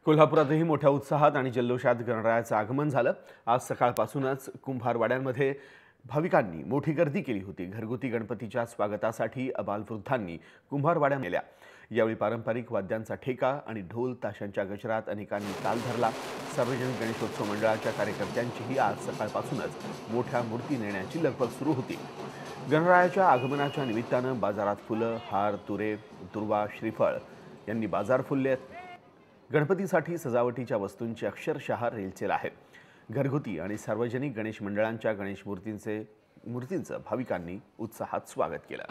कोल्हापुरातही मोठ्या उत्साहात आणि जल्लोषात गणरायाचं आगमन झालं। आज सकाळपासूनच कुंभारवाड्यांमध्ये भाविकांनी मोठी गर्दी केली होती। घरगुती गणपतीच्या स्वागतासाठी अबालवृद्धांनी कुंभारवाड्या नेल्या। यावेळी पारंपरिक वाद्यांचा ठेका आणि ढोल ताशांच्या गजरात अनेकांनी ताल धरला। सार्वजनिक गणेशोत्सव मंडळाच्या कार्यकर्त्यांचीही आज सकाळपासूनच मोठ्या मूर्ती नेण्याची लगबग सुरू होती। गणरायाच्या आगमनाच्या निमित्तानं बाजारात फुलं, हार, तुरे, दुर्वा, श्रीफळ यांनी बाजार फुललेत। गणपतीसाठी सजावटीच्या वस्तूंची अक्षरशः रेलचेल आहे। घरगुती आणि सार्वजनिक गणेश मंडळांच्या गणेश मूर्तींचं भाविकांनी उत्साहात स्वागत केलं।